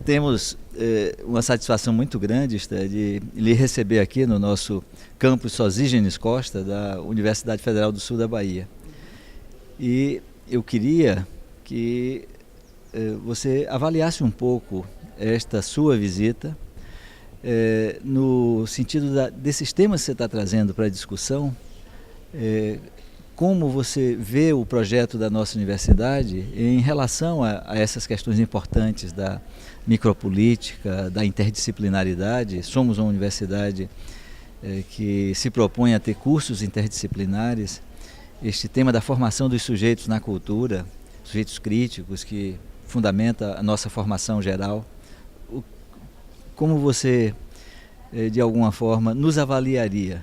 Temos uma satisfação muito grande, Esther, de lhe receber aqui no nosso campus Sosígenes Costa, da Universidade Federal do Sul da Bahia. E eu queria que você avaliasse um pouco esta sua visita, no sentido desses temas que você está trazendo para a discussão, como você vê o projeto da nossa universidade em relação a essas questões importantes da micropolítica, da interdisciplinaridade. Somos uma universidade que se propõe a ter cursos interdisciplinares. Este tema da formação dos sujeitos na cultura, sujeitos críticos, que fundamenta a nossa formação geral. Como você, de alguma forma, nos avaliaría?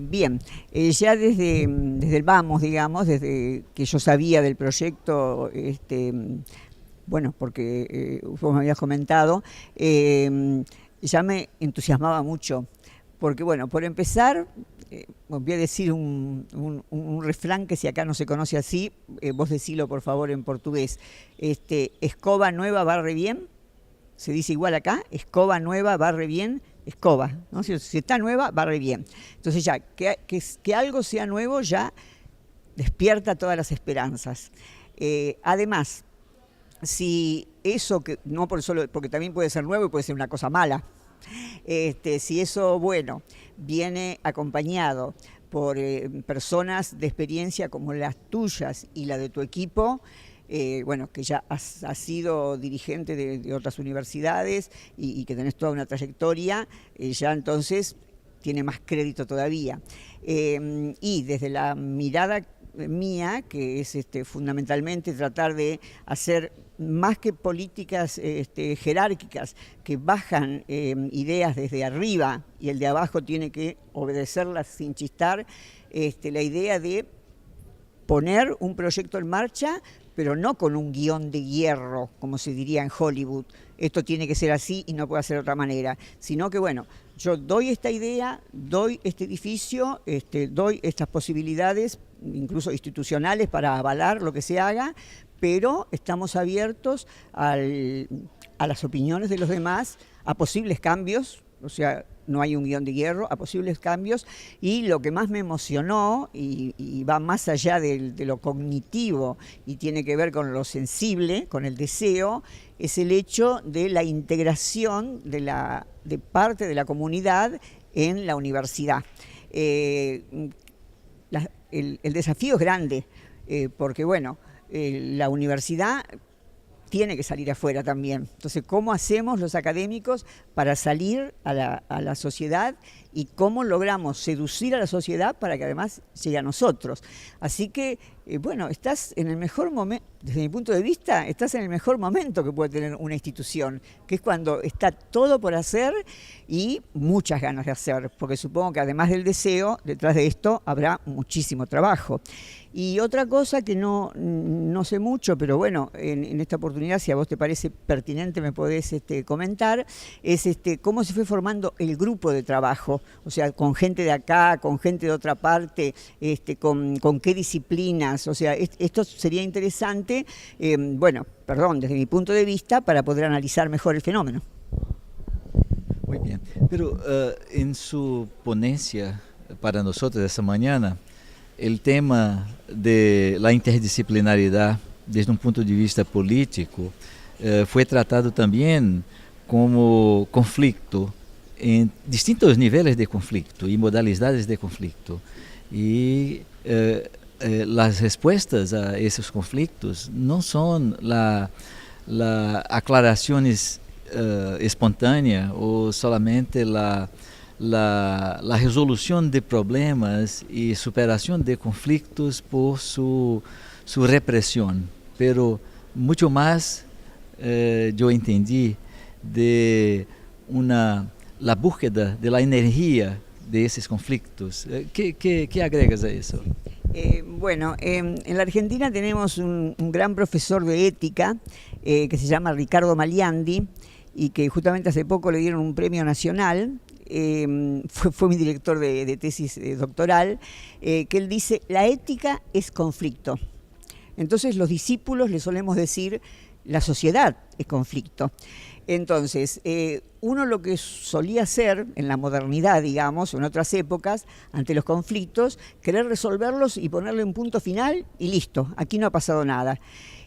Bien, ya desde el vamos, digamos, desde que yo sabía del proyecto, bueno, porque vos me habías comentado, ya me entusiasmaba mucho, porque bueno, por empezar, voy a decir un refrán que si acá no se conoce así, vos decilo por favor en portugués, escoba nueva barre bien, se dice igual acá, escoba nueva barre bien, escoba, ¿no? Si está nueva, barre bien. Entonces ya, que algo sea nuevo ya despierta todas las esperanzas. Además, si eso, que no por solo, porque también puede ser nuevo y puede ser una cosa mala, si eso, bueno, viene acompañado por personas de experiencia como las tuyas y la de tu equipo, bueno, que ya has sido dirigente de otras universidades y que tenés toda una trayectoria, ya entonces tiene más crédito todavía. Y desde la mirada mía, que es fundamentalmente tratar de hacer más que políticas jerárquicas que bajan ideas desde arriba y el de abajo tiene que obedecerlas sin chistar, la idea de poner un proyecto en marcha, pero no con un guión de hierro, como se diría en Hollywood, esto tiene que ser así y no puede ser de otra manera, sino que bueno, yo doy esta idea, doy este edificio, doy estas posibilidades, incluso institucionales, para avalar lo que se haga, pero estamos abiertos a las opiniones de los demás, a posibles cambios, o sea, no hay un guión de hierro, a posibles cambios, y lo que más me emocionó, y va más allá de lo cognitivo y tiene que ver con lo sensible, con el deseo, es el hecho de la integración de parte de la comunidad en la universidad. El desafío es grande, porque bueno, la universidad tiene que salir afuera también. Entonces, ¿cómo hacemos los académicos para salir a la sociedad y cómo logramos seducir a la sociedad para que además llegue a nosotros? Así que, bueno, estás en el mejor momento, desde mi punto de vista, estás en el mejor momento que puede tener una institución, que es cuando está todo por hacer y muchas ganas de hacer, porque supongo que además del deseo, detrás de esto habrá muchísimo trabajo. Y otra cosa que no sé mucho, pero bueno, en esta oportunidad, si a vos te parece pertinente, me podés comentar, es cómo se fue formando el grupo de trabajo, o sea, con gente de acá, con gente de otra parte, con qué disciplinas, o sea, esto sería interesante, bueno, perdón, desde mi punto de vista, para poder analizar mejor el fenómeno. Muy bien, pero en su ponencia para nosotros esta mañana, el tema de la interdisciplinaridad desde un punto de vista político fue tratado también como conflicto en distintos niveles de conflicto y modalidades de conflicto. Y las respuestas a esos conflictos no son las aclaraciones espontáneas o solamente la resolución de problemas y superación de conflictos por su represión, pero mucho más yo entendí de la búsqueda de la energía de esos conflictos. ¿Qué agregas a eso? Bueno, en la Argentina tenemos un gran profesor de ética que se llama Ricardo Maliandi y que justamente hace poco le dieron un premio nacional. Fue mi director de tesis doctoral, que él dice, la ética es conflicto. Entonces los discípulos le solemos decir la sociedad es conflicto. Entonces, uno lo que solía hacer en la modernidad, digamos, en otras épocas, ante los conflictos, querer resolverlos y ponerle un punto final y listo, aquí no ha pasado nada.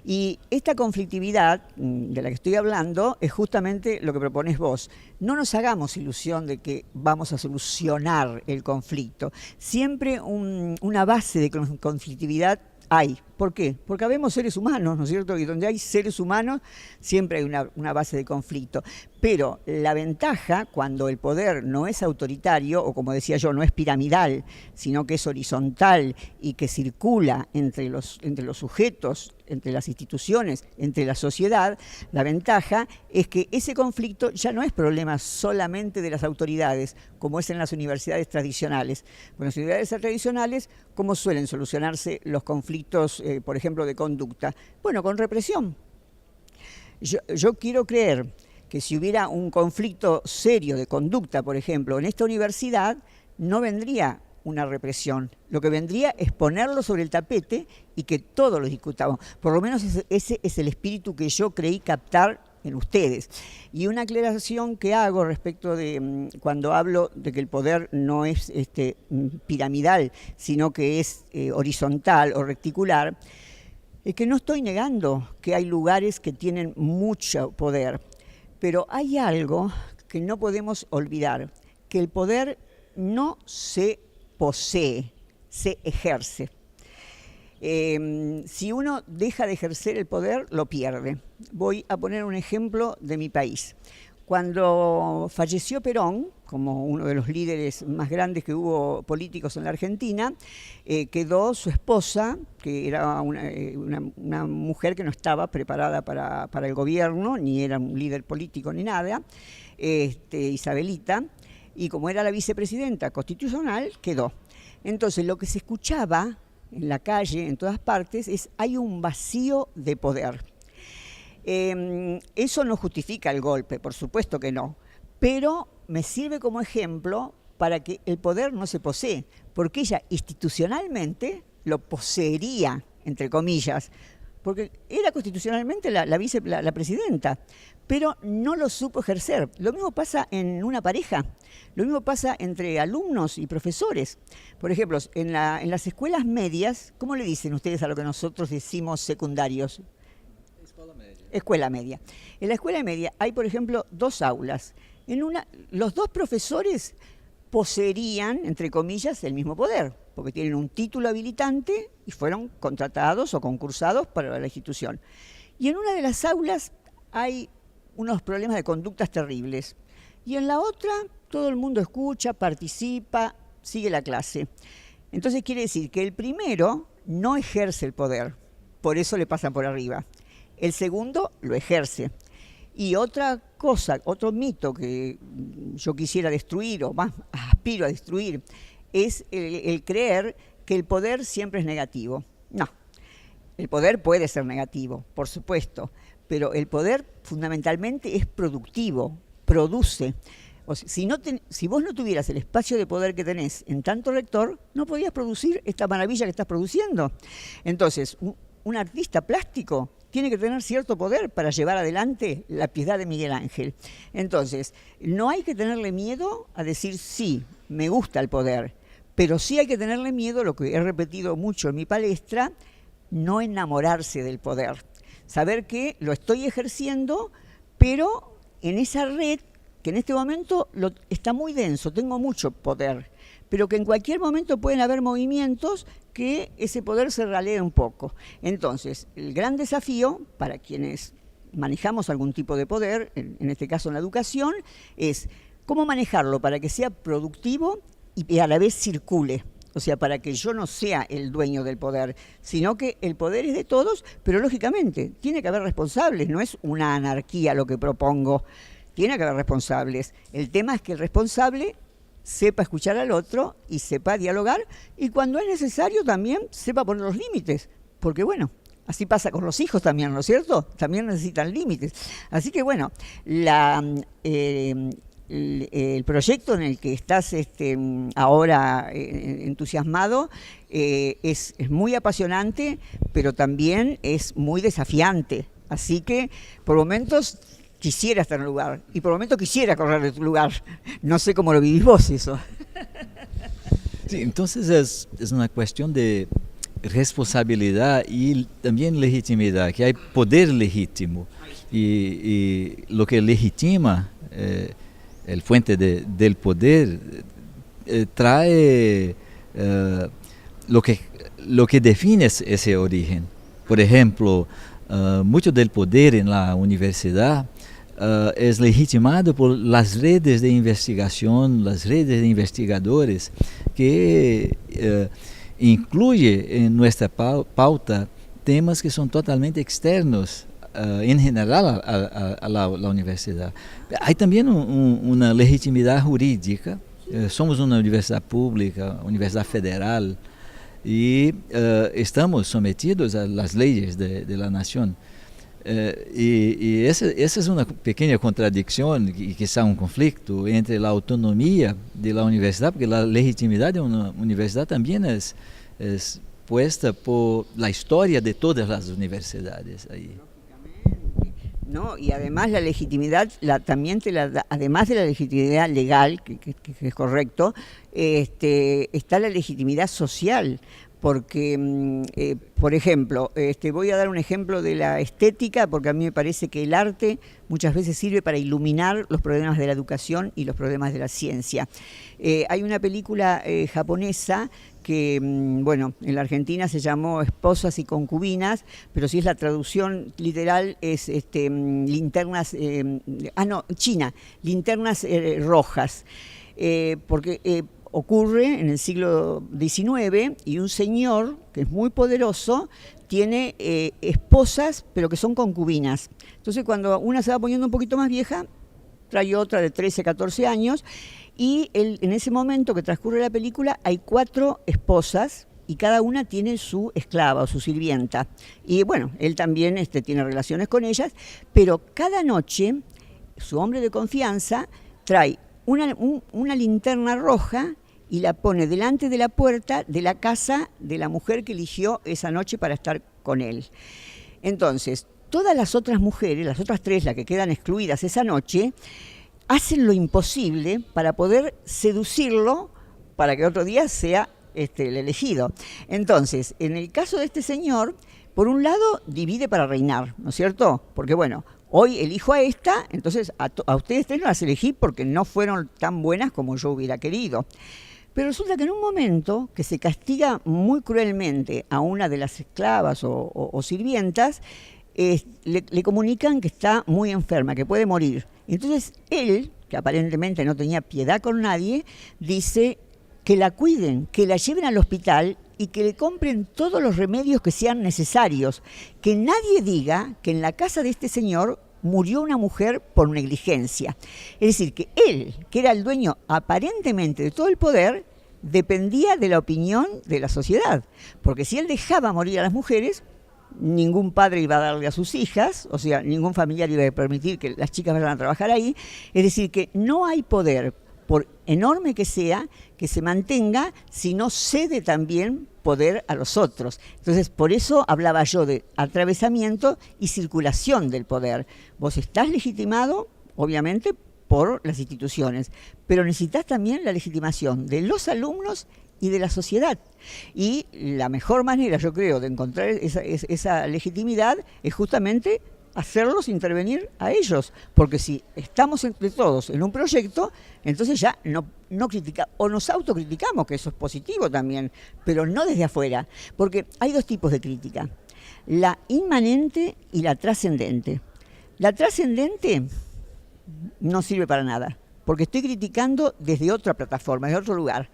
Y esta conflictividad de la que estoy hablando es justamente lo que propones vos. No nos hagamos ilusión de que vamos a solucionar el conflicto. Siempre una base de conflictividad hay. ¿Por qué? Porque habemos seres humanos, ¿no es cierto? Y donde hay seres humanos siempre hay una base de conflicto. Pero la ventaja, cuando el poder no es autoritario, o como decía yo, no es piramidal, sino que es horizontal y que circula entre los sujetos, entre las instituciones, entre la sociedad, la ventaja es que ese conflicto ya no es problema solamente de las autoridades, como es en las universidades tradicionales. Bueno, las universidades tradicionales, ¿cómo suelen solucionarse los conflictos, por ejemplo, de conducta? Bueno, con represión. Yo quiero creer que si hubiera un conflicto serio de conducta, por ejemplo, en esta universidad, no vendría una represión. Lo que vendría es ponerlo sobre el tapete y que todos lo discutamos. Por lo menos ese es el espíritu que yo creí captar en ustedes. Y una aclaración que hago respecto de cuando hablo de que el poder no es piramidal, sino que es horizontal o reticular, es que no estoy negando que hay lugares que tienen mucho poder, pero hay algo que no podemos olvidar, que el poder no se posee, se ejerce. Si uno deja de ejercer el poder, lo pierde. Voy a poner un ejemplo de mi país. Cuando falleció Perón, como uno de los líderes más grandes que hubo políticos en la Argentina, quedó su esposa, que era una mujer que no estaba preparada para el gobierno, ni era un líder político ni nada, Isabelita, y como era la vicepresidenta constitucional, quedó. Entonces, lo que se escuchaba en la calle, en todas partes, es hay un vacío de poder. Eso no justifica el golpe, por supuesto que no, pero me sirve como ejemplo para que el poder no se posee, porque ella institucionalmente lo poseería, entre comillas, porque era constitucionalmente la presidenta, pero no lo supo ejercer. Lo mismo pasa en una pareja, lo mismo pasa entre alumnos y profesores. Por ejemplo, en las escuelas medias, ¿cómo le dicen ustedes a lo que nosotros decimos secundarios? Escuela media. En la escuela media hay, por ejemplo, 2 aulas. Los 2 profesores poseerían, entre comillas, el mismo poder, porque tienen un título habilitante y fueron contratados o concursados para la institución. Y en una de las aulas hay unos problemas de conductas terribles. Y en la otra, todo el mundo escucha, participa, sigue la clase. Entonces quiere decir que el primero no ejerce el poder, por eso le pasan por arriba. El segundo lo ejerce. Y otra cosa, otro mito que yo quisiera destruir, o más aspiro a destruir, es el creer que el poder siempre es negativo. No, el poder puede ser negativo, por supuesto, pero el poder fundamentalmente es productivo, produce. O sea, si vos no tuvieras el espacio de poder que tenés en tanto rector, no podías producir esta maravilla que estás produciendo. Entonces, un artista plástico tiene que tener cierto poder para llevar adelante la Piedad de Miguel Ángel. Entonces, no hay que tenerle miedo a decir sí, me gusta el poder, pero sí hay que tenerle miedo, lo que he repetido mucho en mi palestra, no enamorarse del poder. Saber que lo estoy ejerciendo, pero en esa red que en este momento está muy denso, tengo mucho poder, pero que en cualquier momento pueden haber movimientos que ese poder se ralee un poco. Entonces, el gran desafío para quienes manejamos algún tipo de poder, en este caso en la educación, es cómo manejarlo para que sea productivo y a la vez circule. O sea, para que yo no sea el dueño del poder, sino que el poder es de todos, pero lógicamente tiene que haber responsables, no es una anarquía lo que propongo, tiene que haber responsables. El tema es que el responsable sepa escuchar al otro y sepa dialogar, y cuando es necesario también sepa poner los límites, porque bueno, así pasa con los hijos también, ¿no es cierto? También necesitan límites. Así que bueno, el proyecto en el que estás ahora entusiasmado es muy apasionante, pero también es muy desafiante, Así que por momentos quisiera estar en un lugar y por momentos quisiera correr de tu lugar. No sé cómo lo vivís vos eso. Sí, entonces es una cuestión de responsabilidad y también legitimidad, que hay poder legítimo y lo que legitima el fuente del poder trae lo que define ese origen. Por ejemplo, mucho del poder en la universidad es legitimado por las redes de investigación, las redes de investigadores que incluye en nuestra pauta temas que son totalmente externos en general a la universidad. Hay también una legitimidad jurídica. Somos una universidad pública, universidad federal, y estamos sometidos a las leyes de la nación. Y esa es una pequeña contradicción y quizá un conflicto entre la autonomía de la universidad, porque la legitimidad de una universidad también es puesta por la historia de todas las universidades ahí. No, y además la legitimidad también te la da, además de la legitimidad legal, que es correcto, está la legitimidad social. Porque, por ejemplo, voy a dar un ejemplo de la estética, porque a mí me parece que el arte muchas veces sirve para iluminar los problemas de la educación y los problemas de la ciencia. Hay una película japonesa que, bueno, en la Argentina se llamó Esposas y Concubinas, pero si es la traducción literal es linternas, China, linternas rojas, porque ocurre en el siglo XIX y un señor que es muy poderoso tiene esposas pero que son concubinas. Entonces cuando una se va poniendo un poquito más vieja, trae otra de 13, 14 años y en ese momento que transcurre la película hay 4 esposas y cada una tiene su esclava o su sirvienta. Y bueno, él también tiene relaciones con ellas, pero cada noche su hombre de confianza trae una linterna roja y la pone delante de la puerta de la casa de la mujer que eligió esa noche para estar con él. Entonces, todas las otras mujeres, las otras 3, las que quedan excluidas esa noche, hacen lo imposible para poder seducirlo para que otro día sea el elegido. Entonces, en el caso de este señor, por un lado, divide para reinar, ¿no es cierto? Porque bueno, hoy elijo a esta, entonces a ustedes 3 no las elegí porque no fueron tan buenas como yo hubiera querido. Pero resulta que en un momento que se castiga muy cruelmente a una de las esclavas o sirvientas, le comunican que está muy enferma, que puede morir. Entonces él, que aparentemente no tenía piedad con nadie, dice que la cuiden, que la lleven al hospital y que le compren todos los remedios que sean necesarios. Que nadie diga que en la casa de este señor murió una mujer por negligencia. Es decir, que él, que era el dueño aparentemente de todo el poder, dependía de la opinión de la sociedad. Porque si él dejaba morir a las mujeres, ningún padre iba a darle a sus hijas, o sea, ningún familiar iba a permitir que las chicas vayan a trabajar ahí. Es decir, que no hay poder, por enorme que sea, que se mantenga si no cede también poder a los otros. Entonces, por eso hablaba yo de atravesamiento y circulación del poder. Vos estás legitimado, obviamente, por las instituciones, pero necesitas también la legitimación de los alumnos y de la sociedad. Y la mejor manera, yo creo, de encontrar esa legitimidad es justamente hacerlos intervenir a ellos, porque si estamos entre todos en un proyecto, entonces ya no criticamos, o nos autocriticamos, que eso es positivo también, pero no desde afuera, porque hay 2 tipos de crítica, la inmanente y la trascendente. La trascendente no sirve para nada, porque estoy criticando desde otra plataforma, desde otro lugar.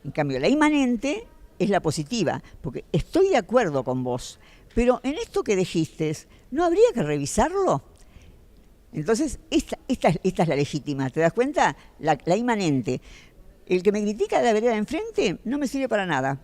En cambio, la inmanente es la positiva, porque estoy de acuerdo con vos, pero en esto que dijiste, ¿no habría que revisarlo? Entonces, esta es la legítima, ¿te das cuenta? La inmanente. El que me critica de la vereda de enfrente no me sirve para nada,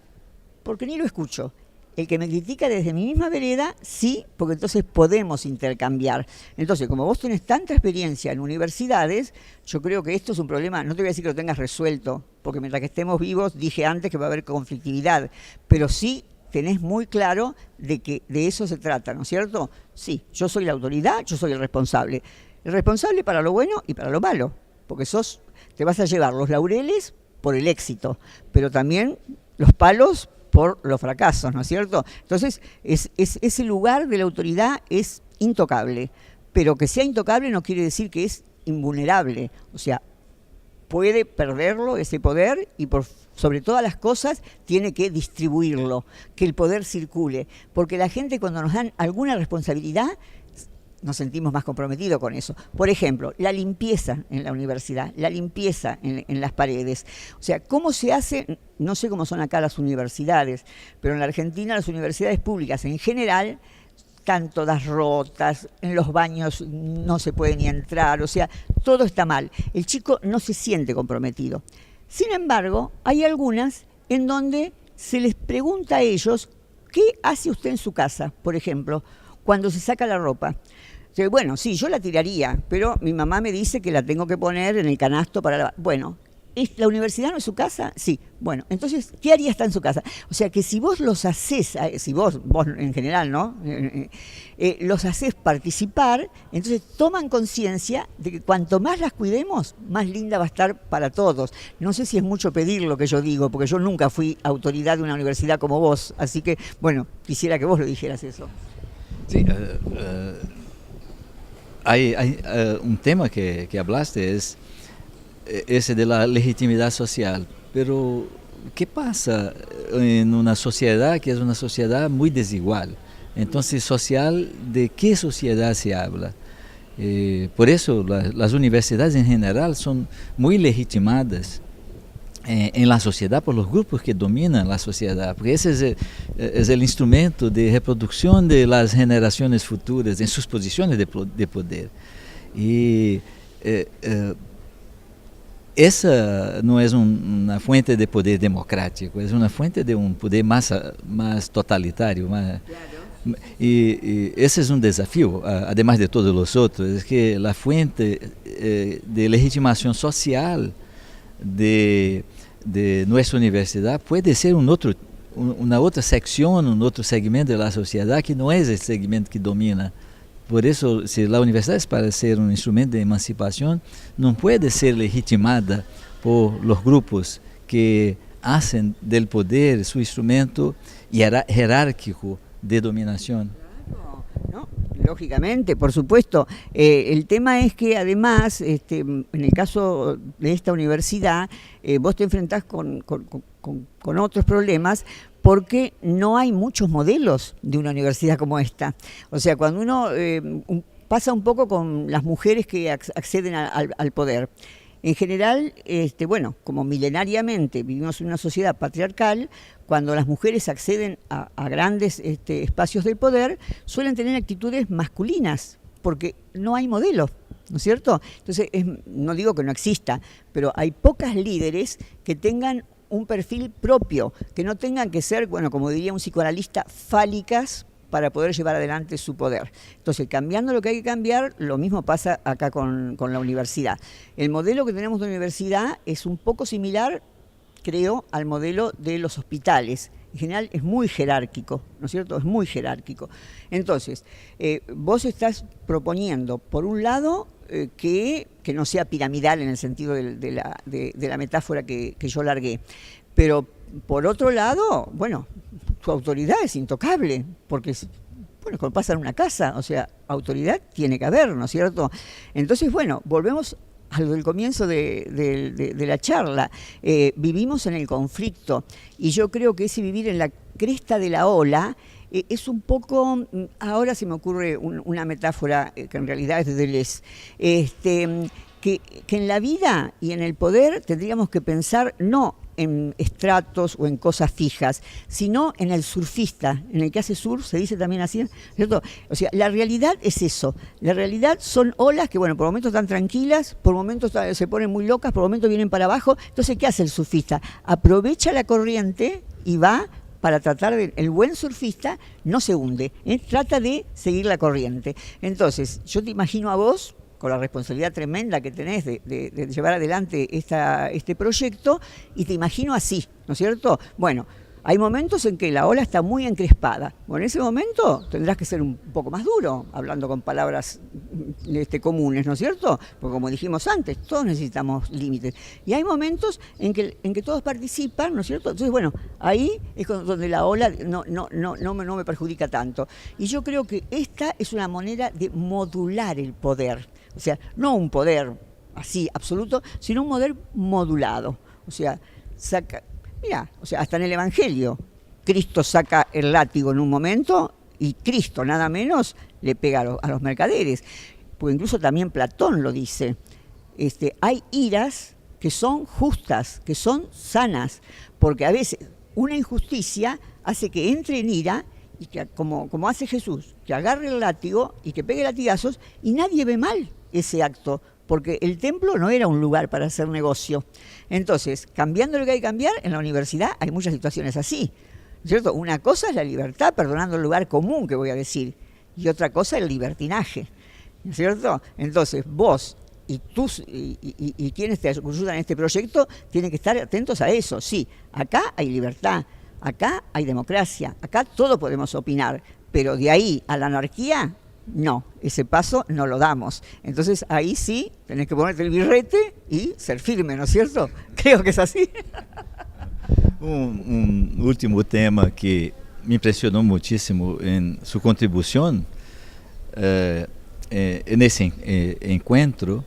porque ni lo escucho. El que me critica desde mi misma vereda, sí, porque entonces podemos intercambiar. Entonces, como vos tenés tanta experiencia en universidades, yo creo que esto es un problema, no te voy a decir que lo tengas resuelto, porque mientras que estemos vivos, dije antes que va a haber conflictividad, pero sí tenés muy claro de que de eso se trata, ¿no es cierto? Sí, yo soy la autoridad, yo soy el responsable. El responsable para lo bueno y para lo malo, porque te vas a llevar los laureles por el éxito, pero también los palos por los fracasos, ¿no es cierto? Entonces, ese lugar de la autoridad es intocable, pero que sea intocable no quiere decir que es invulnerable, o sea, puede perderlo, ese poder, y sobre todas las cosas tiene que distribuirlo, que el poder circule, porque la gente cuando nos dan alguna responsabilidad nos sentimos más comprometidos con eso. Por ejemplo, la limpieza en la universidad, la limpieza en las paredes. O sea, ¿cómo se hace? No sé cómo son acá las universidades, pero en la Argentina las universidades públicas en general están todas rotas, en los baños no se puede ni entrar, o sea, todo está mal. El chico no se siente comprometido. Sin embargo, hay algunas en donde se les pregunta a ellos, ¿qué hace usted en su casa, por ejemplo, cuando se saca la ropa? Bueno, sí, yo la tiraría, pero mi mamá me dice que la tengo que poner en el canasto para lavar. Bueno, ¿la universidad no es su casa? Sí. Bueno, entonces, ¿qué haría estar en su casa? O sea, que si vos los hacés, si vos en general, ¿no? Los hacés participar, entonces toman conciencia de que cuanto más las cuidemos, más linda va a estar para todos. No sé si es mucho pedir lo que yo digo, porque yo nunca fui autoridad de una universidad como vos, así que, bueno, quisiera que vos lo dijeras eso. Sí, hay un tema que hablaste, es ese de la legitimidad social, pero ¿qué pasa en una sociedad que es una sociedad muy desigual? Entonces, social, ¿de qué sociedad se habla? Por eso las universidades en general son muy legitimadas en la sociedad por los grupos que dominan la sociedad, porque ese es el instrumento de reproducción de las generaciones futuras en sus posiciones de poder. Y esa no es una fuente de poder democrático, es una fuente de un poder más totalitario. Y ese es un desafío, además de todos los otros, es que la fuente de legitimación social de nuestra universidad puede ser una otra sección, un otro segmento de la sociedad que no es el segmento que domina. Por eso, si la universidad es para ser un instrumento de emancipación, no puede ser legitimada por los grupos que hacen del poder su instrumento jerárquico de dominación. ¿No? Lógicamente, por supuesto. El tema es que además, en el caso de esta universidad, vos te enfrentás con otros problemas porque no hay muchos modelos de una universidad como esta. O sea, cuando uno pasa un poco con las mujeres que acceden al poder. En general, bueno, como milenariamente vivimos en una sociedad patriarcal, cuando las mujeres acceden a grandes espacios del poder, suelen tener actitudes masculinas, porque no hay modelo, ¿no es cierto? Entonces, no digo que no exista, pero hay pocas líderes que tengan un perfil propio, que no tengan que ser, bueno, como diría un psicoanalista, fálicas para poder llevar adelante su poder. Entonces, cambiando lo que hay que cambiar, lo mismo pasa acá con la universidad. El modelo que tenemos de universidad es un poco similar, creo, al modelo de los hospitales. En general es muy jerárquico, ¿no es cierto? Es muy jerárquico. Entonces, vos estás proponiendo, por un lado, que no sea piramidal en el sentido de la metáfora que yo largué, pero por otro lado, bueno, tu autoridad es intocable, porque, bueno, como pasa en una casa, o sea, autoridad tiene que haber, ¿no es cierto? Entonces, bueno, volvemos a lo del comienzo de la charla. Vivimos en el conflicto, y yo creo que ese vivir en la cresta de la ola es un poco, ahora se me ocurre una metáfora que en realidad es de Deleuze, que en la vida y en el poder tendríamos que pensar no en estratos o en cosas fijas, sino en el surfista, en el que hace surf, se dice también así, ¿cierto? O sea, la realidad es eso, la realidad son olas que, bueno, por momentos están tranquilas, por momentos se ponen muy locas, por momentos vienen para abajo. Entonces, ¿qué hace el surfista? Aprovecha la corriente y va para tratar de... El buen surfista no se hunde, trata de seguir la corriente. Entonces, yo te imagino a vos, con la responsabilidad tremenda que tenés de llevar adelante este proyecto, y te imagino así, ¿no es cierto? Bueno, Hay momentos en que la ola está muy encrespada. Bueno, en ese momento tendrás que ser un poco más duro, hablando con palabras comunes, ¿no es cierto? Porque como dijimos antes, todos necesitamos límites. Y hay momentos en que todos participan, ¿no es cierto? Entonces, bueno, ahí es donde la ola no me perjudica tanto. Y yo creo que esta es una manera de modular el poder. O sea, no un poder así absoluto, sino un poder modulado. O sea, mira, o sea, hasta en el Evangelio, Cristo saca el látigo en un momento y Cristo, nada menos, le pega a los mercaderes. Pues incluso también Platón lo dice. Hay iras que son justas, que son sanas, porque a veces una injusticia hace que entre en ira y que, como hace Jesús, que agarre el látigo y que pegue latigazos y nadie ve mal ese acto, porque el templo no era un lugar para hacer negocio. Entonces, cambiando lo que hay que cambiar, en la universidad hay muchas situaciones así, ¿cierto? Una cosa es la libertad, perdonando el lugar común, que voy a decir, y otra cosa el libertinaje, ¿cierto? Entonces, vos y quienes te ayudan en este proyecto tienen que estar atentos a eso. Sí, acá hay libertad, acá hay democracia, acá todo podemos opinar, pero de ahí a la anarquía, no, ese paso no lo damos. Entonces ahí sí tenés que ponerte el birrete y ser firme, ¿no es cierto? Creo que es así. Un último tema que me impresionó muchísimo en su contribución en ese encuentro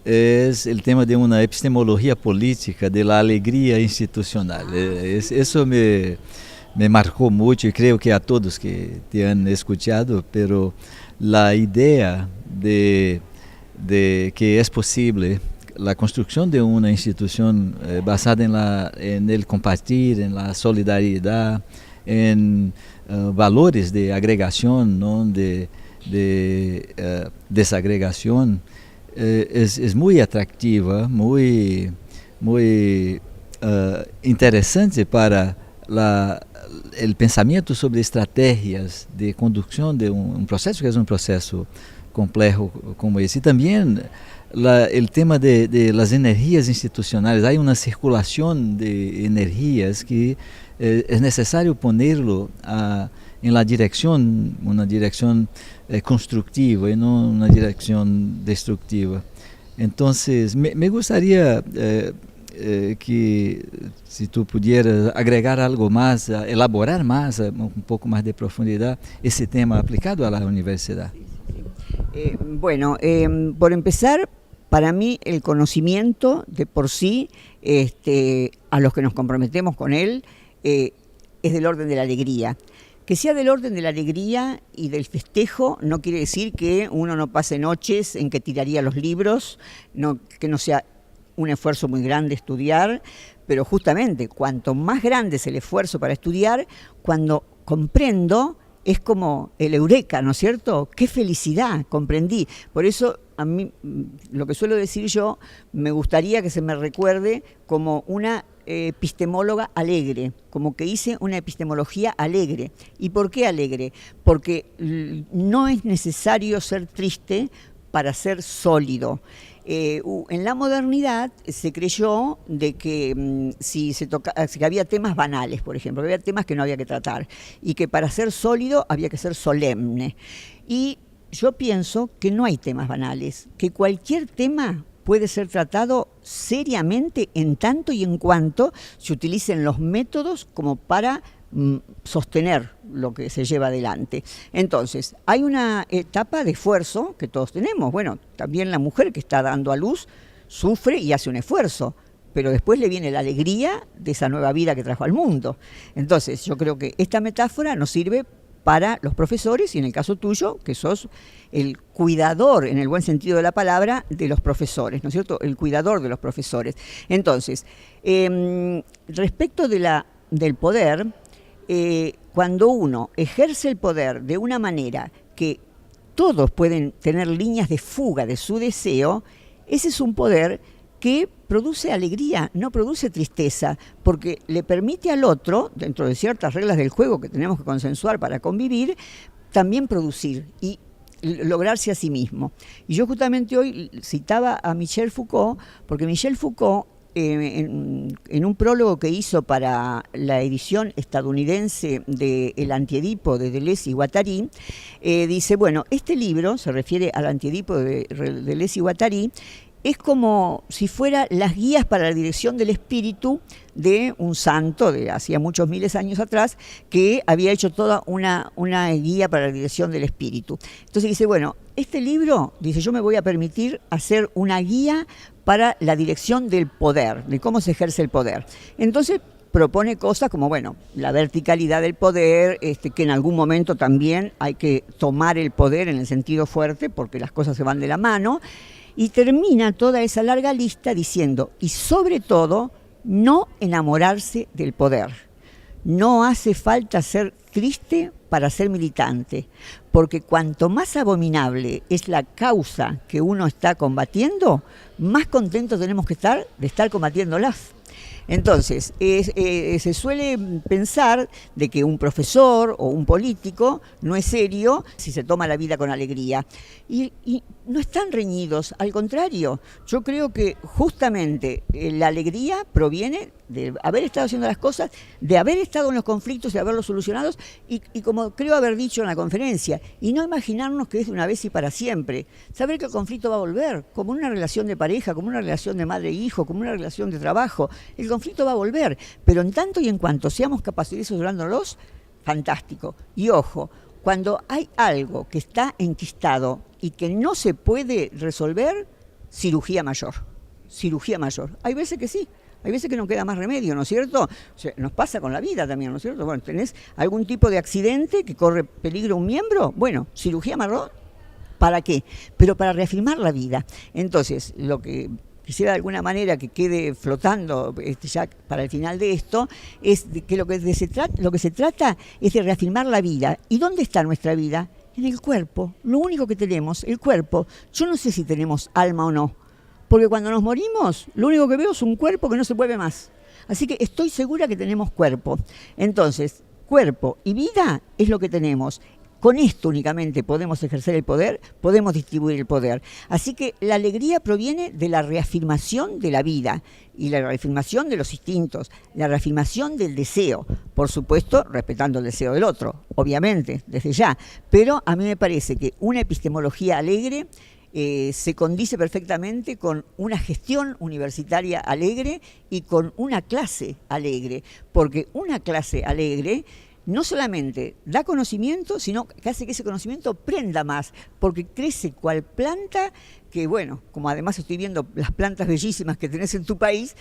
es el tema de una epistemología política de la alegría institucional. Eso me marcó mucho y creo que a todos que te han escuchado, pero la idea de que es posible la construcción de una institución basada en el compartir, en la solidaridad, en valores de agregación, ¿no? de desagregación, es muy atractiva, muy interesante para el pensamiento sobre estrategias de conducción de un proceso que es un proceso complejo como ese. Y también el tema de las energías institucionales. Hay una circulación de energías que es necesario ponerlo en la dirección, una dirección constructiva y no una dirección destructiva. Entonces, me gustaría que si tú pudieras agregar algo más, elaborar más, un poco más de profundidad, ese tema aplicado a la universidad. Bueno, por empezar, para mí el conocimiento de por sí, a los que nos comprometemos con él, es del orden de la alegría. Que sea del orden de la alegría y del festejo no quiere decir que uno no pase noches en que tiraría los libros, que no sea un esfuerzo muy grande estudiar, pero justamente cuanto más grande es el esfuerzo para estudiar, cuando comprendo, es como el eureka, ¿no es cierto? ¡Qué felicidad! Comprendí. Por eso, a mí, lo que suelo decir yo, me gustaría que se me recuerde como una epistemóloga alegre, como que hice una epistemología alegre. ¿Y por qué alegre? Porque no es necesario ser triste para ser sólido. En la modernidad se creyó de que si había temas banales, por ejemplo, que había temas que no había que tratar, y que para ser sólido había que ser solemne. Y yo pienso que no hay temas banales, que cualquier tema puede ser tratado seriamente en tanto y en cuanto se utilicen los métodos como para sostener lo que se lleva adelante. Entonces, hay una etapa de esfuerzo que todos tenemos. Bueno, también la mujer que está dando a luz sufre y hace un esfuerzo, pero después le viene la alegría de esa nueva vida que trajo al mundo. Entonces, yo creo que esta metáfora nos sirve para los profesores y en el caso tuyo, que sos el cuidador, en el buen sentido de la palabra, de los profesores, ¿no es cierto? El cuidador de los profesores. Entonces, respecto del poder, cuando uno ejerce el poder de una manera que todos pueden tener líneas de fuga de su deseo, ese es un poder que produce alegría, no produce tristeza, porque le permite al otro, dentro de ciertas reglas del juego que tenemos que consensuar para convivir, también producir y lograrse a sí mismo. Y yo justamente hoy citaba a Michel Foucault, porque Michel Foucault en un prólogo que hizo para la edición estadounidense de El Antiedipo de Deleuze y Guattari, dice, bueno, este libro, se refiere al Antiedipo de Deleuze y Guattari, es como si fuera las guías para la dirección del espíritu de un santo de hacía muchos miles de años atrás, que había hecho toda una guía para la dirección del espíritu. Entonces dice, bueno, este libro, dice, yo me voy a permitir hacer una guía para la dirección del poder, de cómo se ejerce el poder. Entonces propone cosas como, bueno, la verticalidad del poder, que en algún momento también hay que tomar el poder en el sentido fuerte, porque las cosas se van de la mano, y termina toda esa larga lista diciendo, y sobre todo, no enamorarse del poder. No hace falta ser triste para ser militante, porque cuanto más abominable es la causa que uno está combatiendo, más contentos tenemos que estar de estar combatiéndolas. Entonces, se suele pensar de que un profesor o un político no es serio si se toma la vida con alegría. Y no están reñidos, al contrario. Yo creo que justamente la alegría proviene de haber estado haciendo las cosas, de haber estado en los conflictos y haberlos solucionados, y como creo haber dicho en la conferencia, y no imaginarnos que es de una vez y para siempre. Saber que el conflicto va a volver, como una relación de pareja, como una relación de madre e hijo, como una relación de trabajo. El conflicto va a volver, pero en tanto y en cuanto seamos capaces de solucionándolos, fantástico. Y ojo, cuando hay algo que está enquistado y que no se puede resolver, cirugía mayor. Cirugía mayor. Hay veces que sí. Hay veces que no queda más remedio, ¿no es cierto? O sea, nos pasa con la vida también, ¿no es cierto? Bueno, tenés algún tipo de accidente que corre peligro un miembro, bueno, cirugía mayor, ¿para qué? Pero para reafirmar la vida. Entonces, lo que quisiera de alguna manera que quede flotando ya para el final de esto, es de que lo que se trata es de reafirmar la vida. ¿Y dónde está nuestra vida? En el cuerpo. Lo único que tenemos, el cuerpo. Yo no sé si tenemos alma o no. Porque cuando nos morimos, lo único que veo es un cuerpo que no se mueve más. Así que estoy segura que tenemos cuerpo. Entonces, cuerpo y vida es lo que tenemos. Con esto únicamente podemos ejercer el poder, podemos distribuir el poder. Así que la alegría proviene de la reafirmación de la vida y la reafirmación de los instintos, la reafirmación del deseo. Por supuesto, respetando el deseo del otro, obviamente, desde ya. Pero a mí me parece que una epistemología alegre se condice perfectamente con una gestión universitaria alegre y con una clase alegre, porque una clase alegre no solamente da conocimiento, sino que hace que ese conocimiento prenda más, porque crece cual planta que, bueno, como además estoy viendo las plantas bellísimas que tenés en tu país,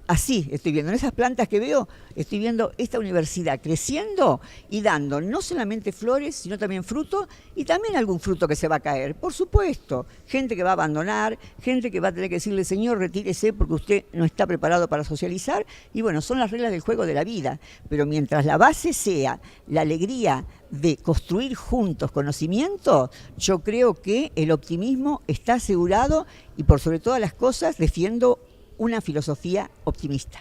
así estoy viendo, en esas plantas que veo, estoy viendo esta universidad creciendo y dando no solamente flores, sino también fruto, y también algún fruto que se va a caer, por supuesto. Gente que va a abandonar, gente que va a tener que decirle, señor, retírese porque usted no está preparado para socializar, y bueno, son las reglas del juego de la vida. Pero mientras la base sea la alegría de construir juntos conocimiento, yo creo que el optimismo está asegurado y por sobre todas las cosas defiendo una filosofía optimista.